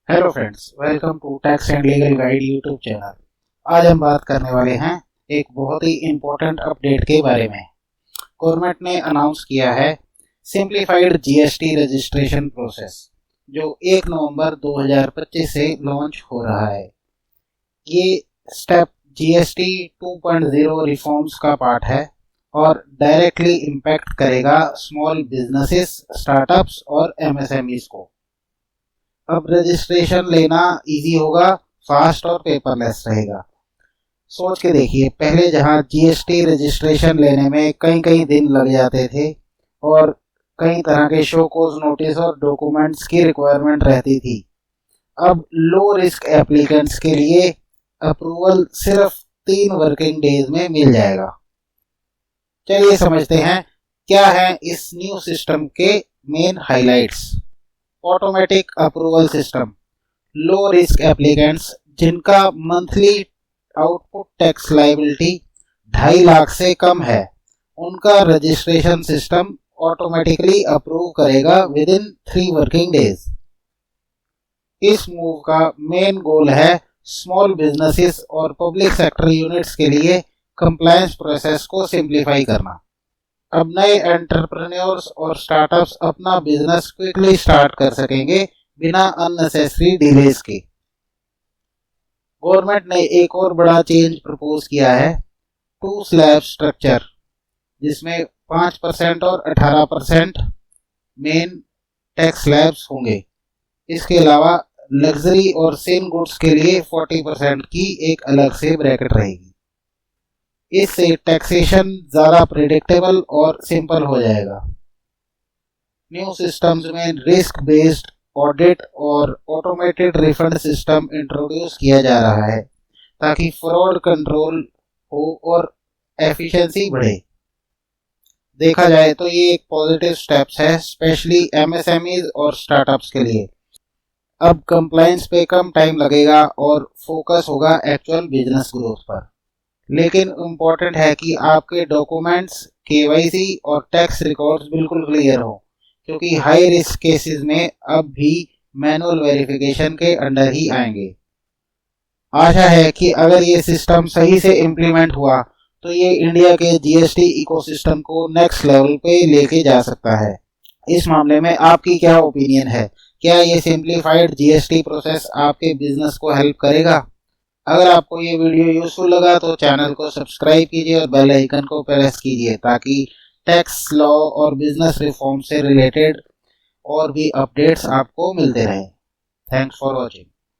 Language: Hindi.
Hello friends, welcome to tax and legal guide YouTube channel. आज हम बात करने वाले हैं एक बहुत ही इम्पोर्टेंट अपडेट के बारे में। गवर्नमेंट ने अनाउंस किया है सिंप्लीफाइड जीएसटी रजिस्ट्रेशन प्रोसेस, जो 1 नवंबर 2025 से लॉन्च हो रहा है। ये स्टेप जीएसटी 2.0 रिफॉर्म्स का पार्ट है और डायरेक्टली इम्पैक्ट करेगा स्मॉल बिजनेसेस, स्टार्टअप्स और एमएसएमईज को। अब रजिस्ट्रेशन लेना इजी होगा, फास्ट और पेपरलेस रहेगा। सोच के देखिए, पहले जहां जीएसटी रजिस्ट्रेशन लेने में कई कई दिन लग जाते थे और कई तरह के शो कोज नोटिस और डॉक्यूमेंट्स की रिक्वायरमेंट रहती थी, अब लो रिस्क एप्लीकेंट्स के लिए अप्रूवल सिर्फ 3 वर्किंग डेज में मिल जाएगा। चलिए समझते हैं क्या है इस न्यू सिस्टम के main highlights. Automatic approval system. Low risk applicants जिनका monthly output tax liability 2.5 lakh से कम है, उनका रजिस्ट्रेशन सिस्टम ऑटोमेटिकली अप्रूव करेगा विद इन 3 वर्किंग डेज। इस मूव का मेन गोल है स्मॉल बिजनेसेस और पब्लिक सेक्टर यूनिट्स के लिए कंप्लायंस प्रोसेस को सिंप्लीफाई करना। अब नए एंटरप्रेन्योर्स और स्टार्टअप्स अपना बिजनेस क्विकली स्टार्ट कर सकेंगे बिना अननेसेसरी डिलेज के। गवर्नमेंट ने एक और बड़ा चेंज प्रपोज किया है, 2 स्लैब स्ट्रक्चर, जिसमें 5% और 18% मेन टैक्स स्लैब्स होंगे। इसके अलावा लग्जरी और सेम गुड्स के लिए 40% की एक अलग से ब्रैकेट रहेगी। इससे टैक्सेशन ज़्यादा प्रेडिक्टेबल और सिंपल हो जाएगा। न्यू सिस्टम्स में रिस्क बेस्ड ऑडिट और ऑटोमेटेड रिफंड सिस्टम इंट्रोड्यूस किया जा रहा है ताकि फ्रॉड कंट्रोल हो और एफिशिएंसी बढ़े। देखा जाए तो ये एक पॉजिटिव स्टेप्स है, स्पेशली एमएसएमईज और स्टार्टअप्स के लिए। अब कंप्लायंस पे कम टाइम लगेगा और फोकस होगा एक्चुअल बिजनेस ग्रोथ पर। लेकिन इम्पोर्टेंट है कि आपके डॉक्यूमेंट्स, केवाईसी और टैक्स रिकॉर्ड्स बिल्कुल क्लियर हो, क्योंकि हाई रिस्क केसेस में अब भी मैनुअल वेरिफिकेशन के अंडर ही आएंगे। आशा है कि अगर ये सिस्टम सही से इम्प्लीमेंट हुआ तो ये इंडिया के जीएसटी इकोसिस्टम को नेक्स्ट लेवल पे लेके जा सकता है। इस मामले में आपकी क्या ओपिनियन है? क्या ये सिंप्लीफाइड जीएसटी प्रोसेस आपके बिजनेस को हेल्प करेगा? अगर आपको ये वीडियो यूजफुल लगा तो चैनल को सब्सक्राइब कीजिए और बेल आइकन को प्रेस कीजिए ताकि टैक्स लॉ और बिजनेस रिफॉर्म से रिलेटेड और भी अपडेट्स आपको मिलते रहें। Thanks for watching.